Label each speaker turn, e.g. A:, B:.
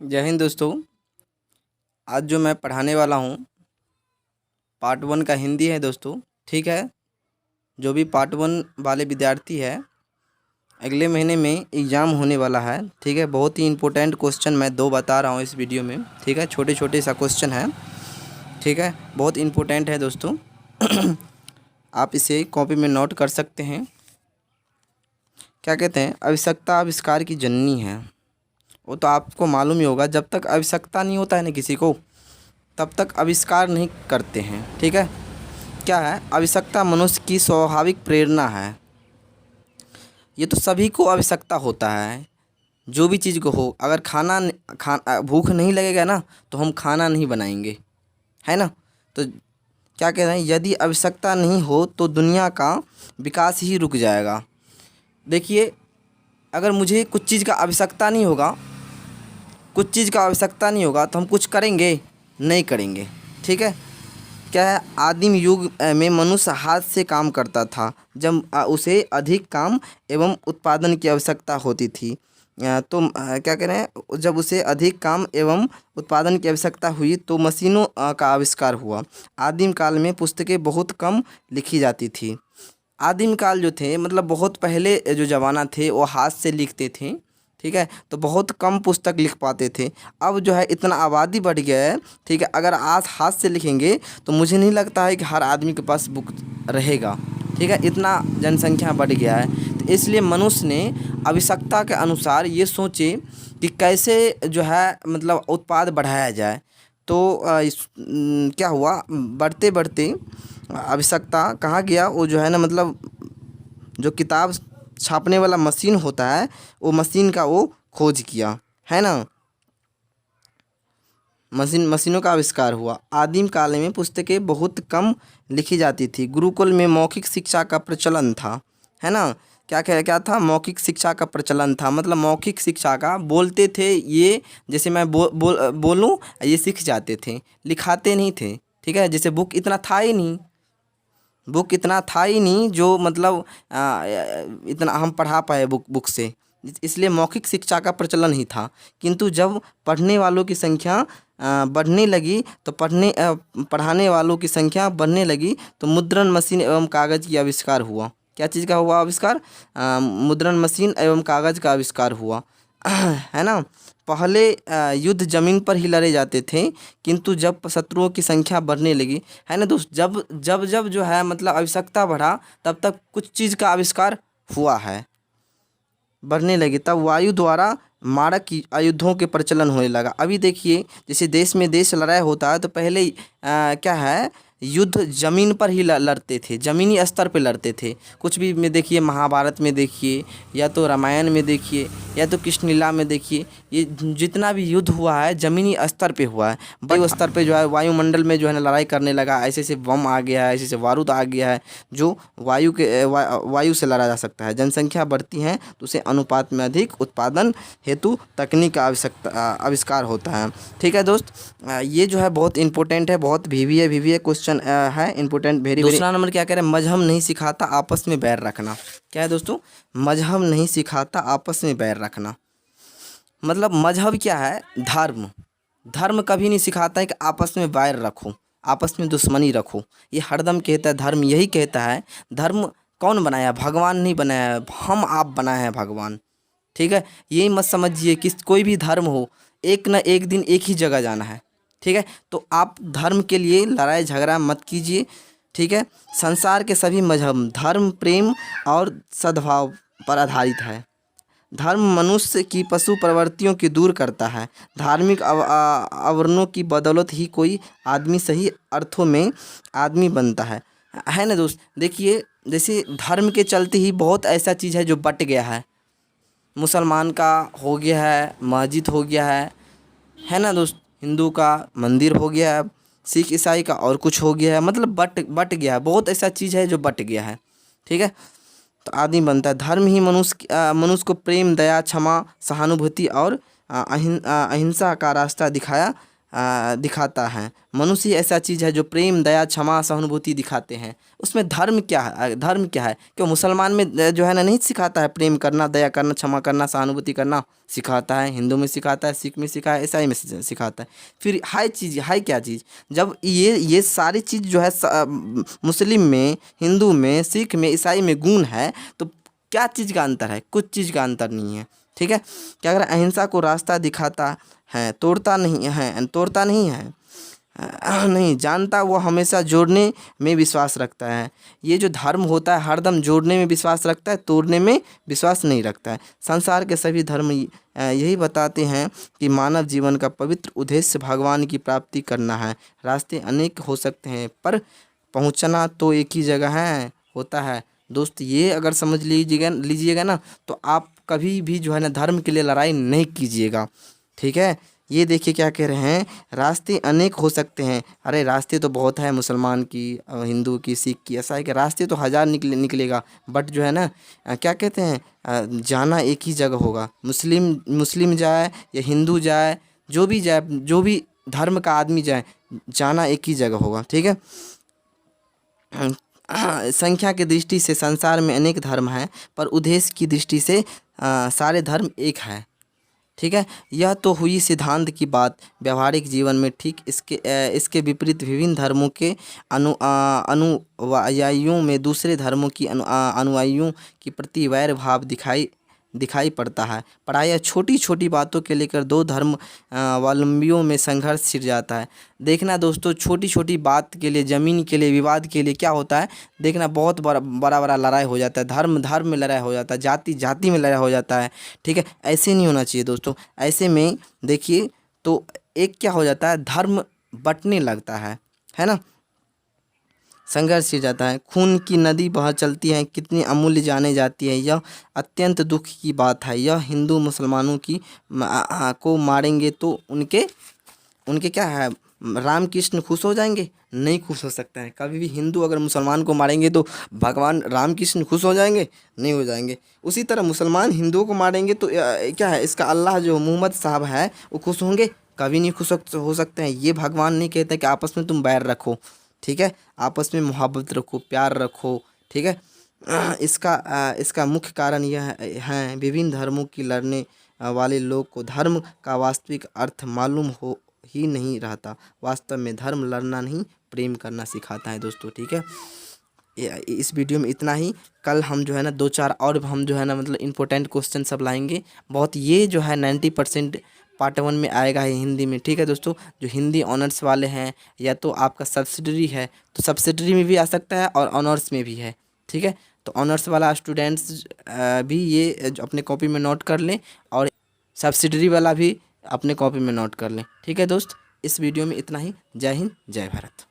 A: जय हिंद दोस्तों। आज जो मैं पढ़ाने वाला हूँ पार्ट 1 का हिंदी है दोस्तों। ठीक है, जो भी पार्ट 1 वाले विद्यार्थी है, अगले महीने में एग्ज़ाम होने वाला है। ठीक है, बहुत ही इम्पोर्टेंट क्वेश्चन मैं 2 बता रहा हूँ इस वीडियो में। ठीक है, छोटे छोटे सा क्वेश्चन है। ठीक है, बहुत इम्पोर्टेंट है दोस्तों। आप इसे कॉपी में नोट कर सकते हैं। क्या कहते हैं, आवश्यकता आविष्कार की जननी है। वो तो आपको मालूम ही होगा, जब तक आवश्यकता नहीं होता है ना किसी को, तब तक आविष्कार नहीं करते हैं। ठीक है, क्या है, आवश्यकता मनुष्य की स्वाभाविक प्रेरणा है। ये तो सभी को आवश्यकता होता है, जो भी चीज़ को हो। अगर भूख नहीं लगेगा ना, तो हम खाना नहीं बनाएंगे, है ना। तो क्या कह रहे हैं, यदि आवश्यकता नहीं हो तो दुनिया का विकास ही रुक जाएगा। देखिए, अगर मुझे कुछ चीज़ का आवश्यकता नहीं होगा, तो हम कुछ करेंगे नहीं करेंगे। ठीक है, क्या है, आदिम युग में मनुष्य हाथ से काम करता था। जब उसे अधिक काम एवं उत्पादन की आवश्यकता होती थी, क्या कह रहे हैं, जब उसे अधिक काम एवं उत्पादन की आवश्यकता हुई तो मशीनों का आविष्कार हुआ। आदिम काल में पुस्तकें बहुत कम लिखी जाती थी। आदिम काल जो थे, मतलब बहुत पहले जो ज़माना थे, वो हाथ से लिखते थे। ठीक है, तो बहुत कम पुस्तक लिख पाते थे। अब जो है इतना आबादी बढ़ गया है। ठीक है, अगर आज हाथ से लिखेंगे तो मुझे नहीं लगता है कि हर आदमी के पास बुक रहेगा। ठीक है, इतना जनसंख्या बढ़ गया है। तो इसलिए मनुष्य ने आवश्यकता के अनुसार ये सोचे कि कैसे जो है मतलब उत्पाद बढ़ाया जाए। तो क्या हुआ, बढ़ते बढ़ते आवश्यकता कहाँ गया, वो जो है ना, मतलब जो किताब छापने वाला मशीन होता है, वो मशीन का वो खोज किया, है ना। मशीनों का आविष्कार हुआ। आदिम काल में पुस्तकें बहुत कम लिखी जाती थी। गुरुकुल में मौखिक शिक्षा का प्रचलन था, है ना। क्या था, मौखिक शिक्षा का प्रचलन था। मतलब मौखिक शिक्षा का बोलते थे, ये जैसे मैं बोलूँ ये सीख जाते थे, लिखाते नहीं थे। ठीक है, जैसे बुक इतना था ही नहीं जो मतलब इतना हम पढ़ा पाए बुक से। इसलिए मौखिक शिक्षा का प्रचलन ही था। किंतु जब पढ़ने वालों की संख्या बढ़ने लगी, तो पढ़ाने वालों की संख्या बढ़ने लगी, तो मुद्रण मशीन एवं कागज़ की आविष्कार हुआ। क्या चीज़ का हुआ आविष्कार? मुद्रण मशीन एवं कागज़ का आविष्कार हुआ। है ना। पहले युद्ध जमीन पर ही लड़े जाते थे, किंतु जब शत्रुओं की संख्या बढ़ने लगी, है ना दोस्त, जब जब जब जो है मतलब आवश्यकता बढ़ा, तब तक कुछ चीज़ का आविष्कार हुआ है, बढ़ने लगी। तब वायु द्वारा मारक आयुधों के प्रचलन होने लगा। अभी देखिए, जैसे देश में देश लड़ाई होता है, तो पहले क्या है, युद्ध ज़मीन पर ही लड़ते थे, ज़मीनी स्तर पे लड़ते थे। कुछ भी में देखिए, महाभारत में देखिए, या तो रामायण में देखिए, या तो कृष्ण लीला में देखिए, ये जितना भी युद्ध हुआ है ज़मीनी स्तर पे हुआ है। वायु स्तर पे जो है, वायुमंडल में जो है ना लड़ाई करने लगा। ऐसे ऐसे बम आ गया है, ऐसे ऐसे बारूद आ गया है, जो वायु से लड़ा जा सकता है। जनसंख्या बढ़ती है तो उसे अनुपात में अधिक उत्पादन हेतु तकनीक का आविष्कार होता है। ठीक है दोस्त, ये जो है बहुत इंपॉर्टेंट है, बहुत वीवीए क्वेश्चन है, इंपॉर्टेंट, वेरी। दूसरा नंबर क्या कह रहे हैं, मजहब नहीं सिखाता आपस में बैर रखना। क्या है दोस्तों, मजहब नहीं सिखाता आपस में बैर रखना। मतलब मजहब क्या है, धर्म कभी नहीं सिखाता है कि आपस में बैर रखो, आपस में दुश्मनी रखो। ये हरदम कहता है, धर्म यही कहता है। धर्म कौन बनाया? भगवान नहीं बनाया है, हम आप बनाए हैं भगवान। ठीक है, ये मत समझिए कि कोई भी धर्म हो, एक न एक दिन एक ही जगह जाना है। ठीक है, तो आप धर्म के लिए लड़ाई झगड़ा मत कीजिए। ठीक है, संसार के सभी मजहब धर्म, प्रेम और सद्भाव पर आधारित है। धर्म मनुष्य की पशु प्रवृत्तियों की दूर करता है। धार्मिक आवरणों की बदौलत ही कोई आदमी सही अर्थों में आदमी बनता है ना दोस्त। देखिए, जैसे धर्म के चलते ही बहुत ऐसा चीज़ है जो बट गया है। मुसलमान का हो गया है, मस्जिद हो गया है ना दोस्त, हिंदू का मंदिर हो गया है, सिख ईसाई का और कुछ हो गया है। मतलब बट गया है, बहुत ऐसा चीज़ है जो बट गया है। ठीक है, तो आदमी बनता है। धर्म ही मनुष्य को प्रेम, दया, क्षमा, सहानुभूति और अहिंसा का रास्ता दिखाता है। मनुष्य ऐसा चीज़ है जो प्रेम, दया, क्षमा, सहानुभूति दिखाते हैं। उसमें धर्म क्या है? धर्म क्या है? क्यों मुसलमान में जो है ना नहीं सिखाता है प्रेम करना, दया करना, क्षमा करना, सहानुभूति करना? सिखाता है। हिंदू में सिखाता है, सिख में सिखाता है, ईसाई में सिखाता है। फिर हाई चीज़, हाई क्या चीज़? जब ये सारी चीज़ जो है मुस्लिम में, हिंदू में, सिख में, ईसाई में गुण है, तो क्या चीज़ का अंतर है? कुछ चीज़ का अंतर नहीं है। ठीक है। क्या अगर अहिंसा को रास्ता दिखाता है, तोड़ता नहीं है, तोड़ता नहीं है, नहीं जानता, वो हमेशा जोड़ने में विश्वास रखता है। ये जो धर्म होता है हरदम जोड़ने में विश्वास रखता है, तोड़ने में विश्वास नहीं रखता है। संसार के सभी धर्म यही बताते हैं कि मानव जीवन का पवित्र उद्देश्य भगवान की प्राप्ति करना है। रास्ते अनेक हो सकते हैं पर पहुंचना तो एक ही जगह है होता है। दोस्त ये अगर समझ लीजिएगा ना, तो आप कभी भी जो है ना धर्म के लिए लड़ाई नहीं कीजिएगा। ठीक है। ये देखिए क्या कह रहे हैं, रास्ते अनेक हो सकते हैं। अरे रास्ते तो बहुत है, मुसलमान की, हिंदू की, सिख की, ईसाई के रास्ते तो हज़ार निकलेगा। बट जो है ना क्या कहते हैं, जाना एक ही जगह होगा। मुस्लिम जाए या हिंदू जाए, जो भी जाए, जो भी धर्म का आदमी जाए, जाना एक ही जगह होगा। ठीक है। संख्या की दृष्टि से संसार में अनेक धर्म हैं, पर उद्देश्य की दृष्टि से सारे धर्म एक है। ठीक है। यह तो हुई सिद्धांत की बात। व्यवहारिक जीवन में ठीक इसके विपरीत विभिन्न धर्मों के अनुयायियों में दूसरे धर्मों की अनुयायियों के प्रति वैर भाव दिखाई पड़ता है। प्रायः छोटी छोटी बातों के लेकर दो धर्मावलंबियों में संघर्ष छिड़ जाता है। देखना दोस्तों, छोटी छोटी बात के लिए, ज़मीन के लिए, विवाद के लिए क्या होता है, देखना बहुत बड़ा लड़ाई हो जाता है। धर्म में लड़ाई हो जाता है, जाति में लड़ाई हो जाता है। ठीक है। ऐसे नहीं होना चाहिए दोस्तों। ऐसे में देखिए तो एक क्या हो जाता है, धर्म बंटने लगता है ना, संघर्ष हो जाता है। खून की नदी बह चलती है, कितनी अमूल्य जाने जाती है। यह अत्यंत दुख की बात है। यह हिंदू मुसलमानों की को मारेंगे तो उनके क्या है, राम कृष्ण खुश हो जाएंगे? नहीं खुश हो सकता है। कभी भी हिंदू अगर मुसलमान को मारेंगे तो भगवान राम कृष्ण खुश हो जाएंगे? नहीं हो जाएंगे। उसी तरह मुसलमान हिंदुओं को मारेंगे तो क्या है, इसका अल्लाह जो मोहम्मद साहब है वो खुश होंगे? कभी नहीं खुश हो सकते हैं। ये भगवान नहीं कहते कि आपस में तुम बैर रखो। ठीक है। आपस में मोहब्बत रखो, प्यार रखो। ठीक है। इसका मुख्य कारण यह है, विभिन्न धर्मों की लड़ने वाले लोग को धर्म का वास्तविक अर्थ मालूम हो ही नहीं रहता। वास्तव में धर्म लड़ना नहीं, प्रेम करना सिखाता है दोस्तों। ठीक है। इस वीडियो में इतना ही। कल हम जो है ना 2-4 और हम जो है ना मतलब इम्पोर्टेंट क्वेश्चन सब लाएंगे बहुत। ये जो है 90% पार्ट 1 में आएगा है हिंदी में। ठीक है दोस्तों। जो हिंदी ऑनर्स वाले हैं, या तो आपका सब्सिडरी है तो सब्सिडरी में भी आ सकता है और ऑनर्स में भी है। ठीक है। तो ऑनर्स वाला स्टूडेंट्स भी ये जो अपने कॉपी में नोट कर लें, और सब्सिडरी वाला भी अपने कॉपी में नोट कर लें। ठीक है दोस्त। इस वीडियो में इतना ही। जय हिंद, जय भारत।